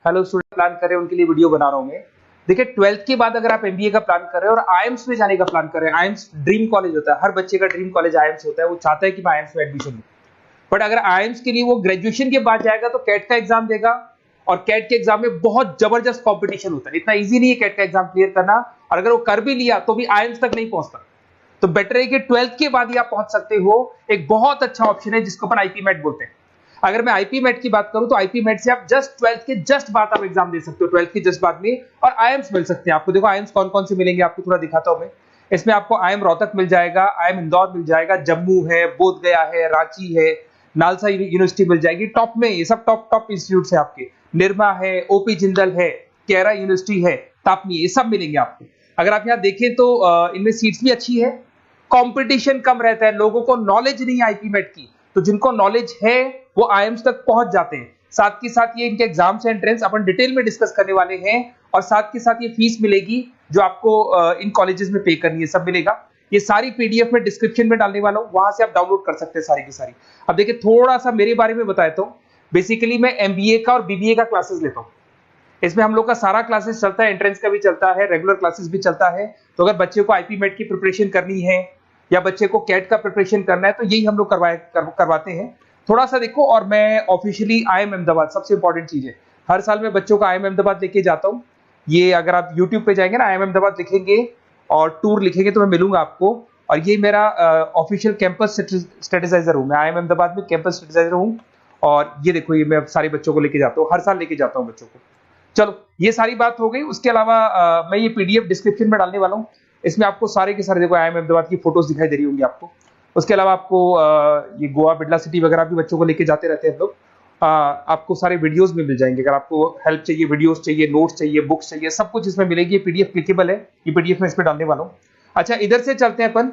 Hello student plan कर रहे हैं उनके लिए वीडियो बना रहा हूं मैं। देखिए 12th के बाद अगर आप एमबीए का प्लान कर रहे हैं और आईएम्स में जाने का प्लान कर रहे हैं, आईएम्स ड्रीम कॉलेज होता है, हर बच्चे का ड्रीम कॉलेज आईएम्स होता है, वो चाहता है कि मैं आईएम्स में एडमिशन लूं। बट अगर आईएम्स के लिए वो ग्रेजुएशन के बाद जाएगा तो कैट का एग्जाम देगा और कैट के एग्जाम में बहुत जबरदस्त कॉम्पिटिशन होता है, इतना ईजी नहीं है कैट का एग्जाम क्लियर करना, और अगर वो कर भी लिया तो भी आईएम्स तक नहीं पहुंचता। तो बेटर है कि 12th के बाद ही आप पहुंच सकते हो। एक बहुत अच्छा ऑप्शन है जिसको अपन आईपी मेट बोलते हैं। अगर मैं आईपी मेट की बात करूं तो आईपी मेट से आप जस्ट 12th के जस्ट बाद आप एग्जाम दे सकते हो, 12th के जस्ट बाद में, और आईएम्स मिल सकते हैं आपको। देखो आईएम्स कौन कौन से मिलेंगे आपको थोड़ा दिखाता हूं मैं। इसमें आपको आईएम रोहतक मिल जाएगा, आईएम इंदौर मिल जाएगा, जम्मू है, बोधगया है, रांची है, नालसा यूनिवर्सिटी मिल जाएगी। टॉप में ये सब टॉप इंस्टीट्यूट है आपके, निर्मा है, ओपी जिंदल है, केरा यूनिवर्सिटी है, तापनी, ये सब मिलेंगे आपको। अगर आप यहाँ देखें तो इनमें सीट्स भी अच्छी है, कंपटीशन कम रहता है, लोगों को नॉलेज नहीं है आईपी मेट की, तो जिनको नॉलेज है वो आईएम्स तक पहुंच जाते हैं। साथ के साथ ये इनके एग्जाम्स एंट्रेंस अपन डिटेल में डिस्कस करने वाले हैं, और साथ के साथ ये फीस मिलेगी जो आपको इन कॉलेजेस में पे करनी है, सब मिलेगा। ये सारी पीडीएफ में डिस्क्रिप्शन में डालने वाला हूं, वहां से आप डाउनलोड कर सकते हैं सारी की सारी। अब देखिए थोड़ा सा मेरे बारे में बताता हूं। बेसिकली मैं एमबीए का और बीबीए का क्लासेस लेता हूं। इसमें हम लोग का सारा क्लासेस चलता है, एंट्रेंस का भी चलता है, रेगुलर क्लासेस भी चलता है। तो अगर बच्चे को आईपी मेट की प्रिपरेशन करनी है या बच्चे को कैट का प्रिपरेशन करना है तो यही हम लोग करवाते हैं। थोड़ा सा देखो, और मैं ऑफिशियली आईएम अहमदाबाद, सबसे इंपॉर्टेंट चीज है, हर साल मैं बच्चों को आईएम अहमदाबाद लेके जाता हूँ। ये अगर आप यूट्यूब पे जाएंगे ना, आईएम अहमदाबाद लिखेंगे और टूर लिखेंगे तो मैं मिलूंगा आपको। और ये मेरा ऑफिशियल कैंपस स्ट्रेटेजाइजर हूँ, मैं आईएम अहमदाबाद में कैंपस स्ट्रेटेजाइजर हूँ। और ये देखो, ये मैं सारे बच्चों को लेके जाता हूँ, हर साल लेके जाता हूँ बच्चों को। चलो ये सारी बात हो गई। उसके अलावा मैं ये पीडीएफ डिस्क्रिप्शन में डालने वाला हूँ। इसमें आपको सारे के सारे, देखो आईएम अहमदाबाद की फोटोज दिखाई दे रही होंगी आपको। उसके अलावा आपको ये गोवा, बिरला सिटी वगैरह भी बच्चों को लेके जाते रहते हैं हम लोग। आपको सारे वीडियोस में मिल जाएंगे। अगर आपको हेल्प चाहिए, वीडियोस चाहिए, नोट्स चाहिए, बुक्स चाहिए, सब कुछ इसमें मिलेगी। ये पीडीएफ क्लिकेबल है, ये पीडीएफ में इसमें डालने वाला हूँ। अच्छा इधर से चलते हैं अपन,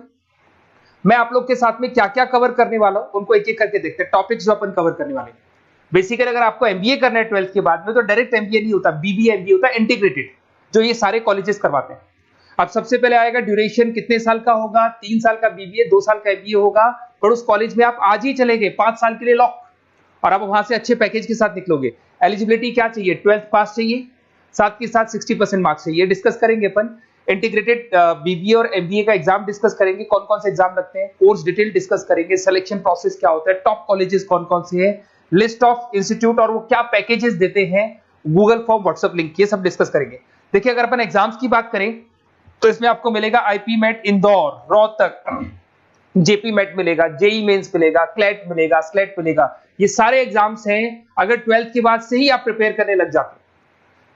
मैं आप लोग के साथ में क्या क्या कवर करने वाला हूँ उनको एक एक करके देखते हैं। टॉपिक्स जो अपन कवर करने वाले हैं, बेसिकली अगर आपको एमबीए करना है 12th के बाद में तो डायरेक्ट एमबीए नहीं होता, बीबीए एमबीए होता है, इंटीग्रेटेड, जो ये सारे कॉलेजेस करवाते हैं। अब सबसे पहले आएगा ड्यूरेशन, कितने साल का होगा, 3 साल का बीबीए, 2 साल का एमबीए होगा। और उस कॉलेज में आप आज ही चले गए 5 साल के लिए लॉक, और आप वहां से अच्छे पैकेज के साथ निकलोगे। एलिजिबिलिटी क्या चाहिए, 12th पास चाहिए, साथ के साथ 60% मार्क्स चाहिए। डिस्कस करेंगे अपन इंटीग्रेटेड बीबीए और एमबीए का एग्जाम डिस्कस करेंगे, कौन कौन से एग्जाम लगते हैं, कोर्स डिटेल डिस्कस करेंगे, सिलेक्शन प्रोसेस क्या होता है, टॉप कॉलेजेस कौन कौन से हैं, लिस्ट ऑफ इंस्टीट्यूट और वो क्या पैकेजेस देते हैं, गूगल फॉर्म, व्हाट्सएप लिंक, ये सब डिस्कस करेंगे। देखिए अगर अपन एग्जाम्स की बात करें तो इसमें आपको मिलेगा IPMAT Indore, Rohtak, JIPMAT मिलेगा, जेई मेंस मिलेगा, क्लेट मिलेगा, स्लेट मिलेगा। ये सारे एग्जाम्स हैं। अगर 12th के बाद से ही आप प्रिपेयर करने लग जाते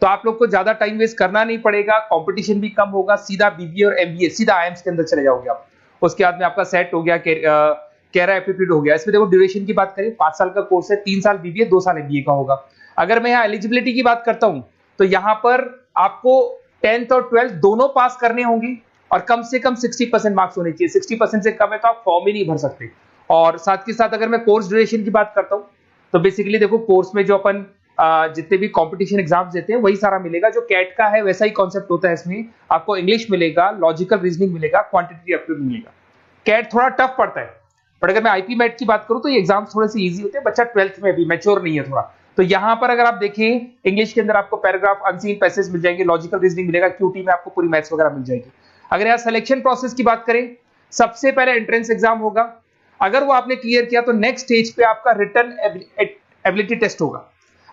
तो आप लोग को ज्यादा टाइम वेस्ट करना नहीं पड़ेगा, कंपटीशन भी कम होगा, सीधा बीबीए और एमबीए सीधा आईएम्स के अंदर चले जाओगे आप। उसके बाद में आपका सेट हो गया, कैरा एप्टीट्यूड हो गया। इसमें देखो ड्यूरेशन की बात करें, 5 साल का कोर्स है, 3 साल बीबीए, 2 साल एमबीए का होगा। अगर मैं यहाँ एलिजिबिलिटी की बात करता हूँ तो यहाँ पर आपको 10th और 12th दोनों पास करने होंगे और कम से कम 60% मार्क्स होने चाहिए। 60% से कम है तो आप फॉर्म ही नहीं भर सकते। और साथ के साथ अगर मैं कोर्स ड्यूरेशन की बात करता हूँ तो बेसिकली देखो कोर्स में जो अपन जितने भी कंपटीशन एग्जाम्स देते हैं वही सारा मिलेगा। जो कैट का है वैसा ही कॉन्सेप्ट होता है। इसमें आपको इंग्लिश मिलेगा, लॉजिकल रीजनिंग मिलेगा, क्वांटिटेटिव एप्टीट्यूड मिलेगा। कैट थोड़ा टफ पड़ता है, बट अगर मैं आईपी मेट की बात करूं तो ये एग्जाम्स थोड़े से इजी होते हैं। बच्चा 12th में भी मैच्योर नहीं है थोड़ा, तो यहां पर अगर आप देखें इंग्लिश के अंदर आपको पैराग्राफ, अनसीन पैसेज मिल जाएंगे, लॉजिकल रीजनिंग मिलेगा, क्यूटी में आपको पूरी मैथ्स वगैरह मिल जाएगी। अगर यहाँ सिलेक्शन प्रोसेस की बात करें, सबसे पहले एंट्रेंस एग्जाम होगा। अगर वो आपने क्लियर किया तो नेक्स्ट स्टेज पे आपका रिटन एबिलिटी टेस्ट होगा।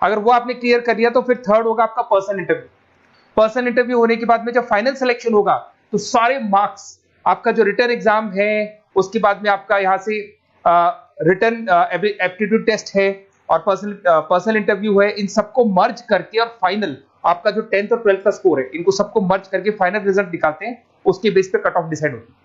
अगर वो आपने क्लियर कर लिया तो फिर थर्ड होगा आपका पर्सनल इंटरव्यू। पर्सनल इंटरव्यू होने के बाद में जब फाइनल सिलेक्शन होगा तो सारे मार्क्स, आपका जो रिटन एग्जाम है, उसके बाद में आपका यहाँ से रिटन एप्टीट्यूड टेस्ट है और पर्सनल इंटरव्यू है, इन सबको मर्ज करके और फाइनल आपका जो 10th और 12th का स्कोर है, इनको सबको मर्ज करके फाइनल रिजल्ट निकालते हैं। उसके बेस पे कट ऑफ डिसाइड होती है।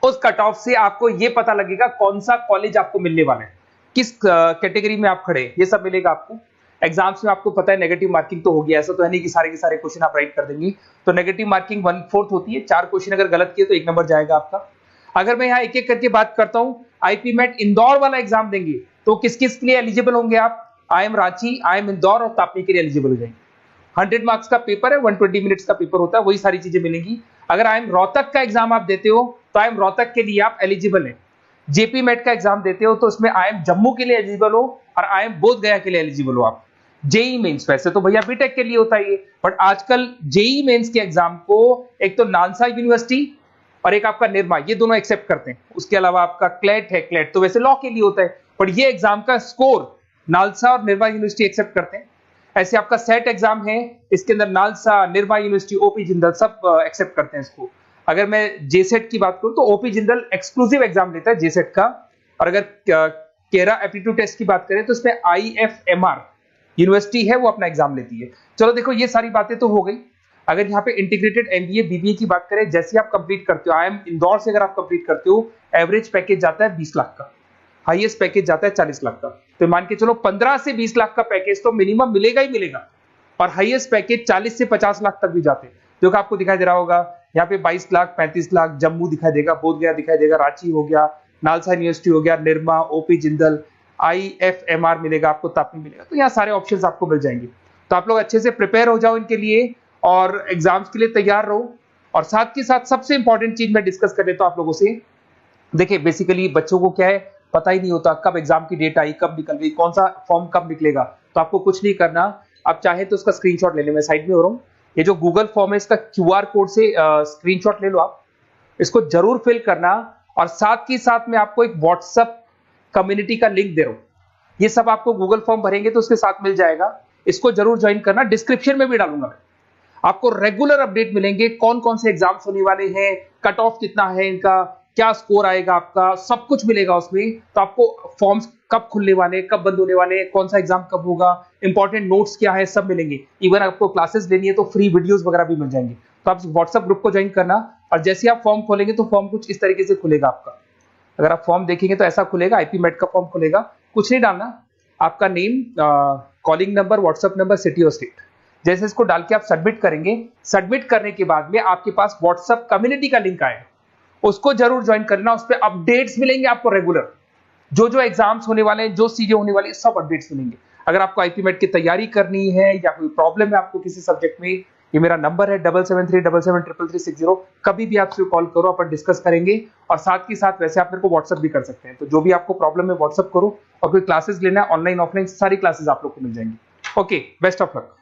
उस कट ऑफ से आपको ये पता लगेगा कौन सा कॉलेज आपको मिलने वाला है, किस कैटेगरी में आप खड़े, ये सब मिलेगा आपको। एग्जाम्स में आपको पता है नेगेटिव मार्किंग तो होगी, ऐसा तो है नहीं कि सारे के सारे क्वेश्चन आप राइट कर देंगे। तो नेगेटिव मार्किंग 1/4 होती है, 4 क्वेश्चन अगर गलत किए तो 1 नंबर जाएगा आपका। अगर मैं यहाँ एक एक करके बात करता हूँ, आईपी मेट इंदौर वाला एग्जाम देंगे तो किस किस के लिए एलिजिबल होंगे आप, आईएम रांची, आईएम इंदौर और तापनी के लिए एलिजिबल हो जाएंगे। 100 मार्क्स का पेपर है, 120 मिनट्स का पेपर होता है, वही सारी चीजें मिलेंगी। अगर आईएम रोहतक का एग्जाम आप देते हो तो आईएम रोहतक के लिए आप एलिजिबल है। जेपी मेट का एग्जाम देते हो तो उसमें आईएम जम्मू के लिए एलिजिबल हो और आईएम बोधगया के लिए एलिजिबल हो आप। जेई मेंस, वैसे तो भैया बीटेक के लिए होता है ये, बट आजकल जेई मेंस के एग्जाम को एक तो नालसा यूनिवर्सिटी और एक आपका निर्मा, ये दोनों एक्सेप्ट करते हैं। उसके अलावा आपका क्लेट है, क्लेट तो वैसे लॉ के लिए होता है, बट ये एग्जाम का स्कोर नालसा और निर्मा यूनिवर्सिटी एक्सेप्ट करते हैं। ऐसे आपका सेट एग्जाम है, इसके अंदर NALSA, Nirma university, OP Jindal सब एक्सेप्ट करते हैं इसको। अगर मैं जेसेट की बात करूं तो ओपी जिंदल एक्सक्लूसिव एग्जाम लेता है जेसेट का, और अगर केरा एप्टीट्यूड टेस्ट की बात करें तो इसमें आईएफएमआर यूनिवर्सिटी है वो अपना एग्जाम लेती है। चलो देखो ये सारी बातें तो हो गई। अगर यहाँ पे इंटीग्रेटेड एमबीए बीबीए की बात करें, जैसे आप कंप्लीट करते हो, आईएम इंदौर से अगर आप कंप्लीट करते हो, एवरेज पैकेज जाता है 20 लाख का, हाईएस्ट पैकेज जाता है 40 लाख का। तो मान के चलो 15 से 20 लाख का पैकेज तो मिनिमम मिलेगा ही मिलेगा, और हाईएस्ट पैकेज 40 से 50 लाख तक भी जाते हैं, जो कि आपको दिखाई दे रहा होगा यहाँ पे 22 लाख, 35 लाख, जम्मू दिखाई देगा, बोधगया दिखाई देगा, रांची हो गया, नालसा यूनिवर्सिटी हो गया, निर्मा, ओपी जिंदल, आईएफएमआर मिलेगा आपको, तापी मिलेगा। तो यहाँ सारे ऑप्शंस आपको मिल जाएंगे। तो आप लोग अच्छे से प्रिपेयर हो जाओ इनके लिए और एग्जाम्स के लिए तैयार रहो। और साथ के साथ सबसे इंपॉर्टेंट चीज मैं डिस्कस कर लेता हूं आप लोगों से। देखिए बेसिकली बच्चों को क्या है, पता ही नहीं होता कब एग्जाम की डेट आई, कब निकल गई, कौन सा फॉर्म कब निकलेगा। तो आपको कुछ नहीं करना, आप चाहे तो उसका स्क्रीनशॉट ले लें, मैं साइड में हो रहा हूँ। ये जो गूगल फॉर्म है इसका क्यूआर कोड से स्क्रीनशॉट ले लो, आप इसको जरूर फिल करना। और साथ के साथ मैं आपको एक व्हाट्सएप कम्युनिटी का लिंक दे रहा हूँ, ये सब आपको गूगल फॉर्म भरेंगे तो उसके साथ मिल जाएगा, इसको जरूर ज्वाइन करना। डिस्क्रिप्शन में भी डालूंगा, आपको रेगुलर अपडेट मिलेंगे, कौन कौन से एग्जाम्स होने वाले हैं, कट ऑफ कितना है इनका, क्या स्कोर आएगा आपका, सब कुछ मिलेगा उसमें। तो आपको फॉर्म्स कब खुलने वाले, कब बंद होने वाले, कौन सा एग्जाम कब होगा, इंपॉर्टेंट नोट्स क्या है, सब मिलेंगे। इवन आपको क्लासेस लेनी है तो फ्री वीडियोस वगैरह भी मिल जाएंगे। तो आप व्हाट्सएप ग्रुप को ज्वाइन करना, और जैसे आप फॉर्म खोलेंगे तो फॉर्म कुछ इस तरीके से खुलेगा आपका। अगर आप फॉर्म देखेंगे तो ऐसा खुलेगा, आईपी मेट का फॉर्म खुलेगा, कुछ नहीं डालना, आपका name, calling number, WhatsApp number, city और स्टेट, जैसे इसको डाल के आप सबमिट करेंगे। सबमिट करने के बाद में आपके पास व्हाट्सएप कम्युनिटी का लिंक आएगा, उसको जरूर ज्वाइन करना। उस पर अपडेट्स मिलेंगे आपको रेगुलर, जो जो एग्जाम्स होने वाले हैं, जो चीजें होने वाली है, सब अपडेट्स मिलेंगे। अगर आपको आईपी मेट की तैयारी करनी है या कोई प्रॉब्लम है आपको किसी सब्जेक्ट में, ये मेरा नंबर है 7737733360, कभी भी आपसे कॉल करो, अपन डिस्कस करेंगे। और साथ के साथ वैसे आप मेरे को व्हाट्सएप भी कर सकते हैं, तो जो भी आपको प्रॉब्लम है व्हाट्सएप करो। और कोई क्लासेस लेना है ऑनलाइन ऑफलाइन, सारी क्लासेस आप लोग को मिल जाएंगी। Okay, best of luck.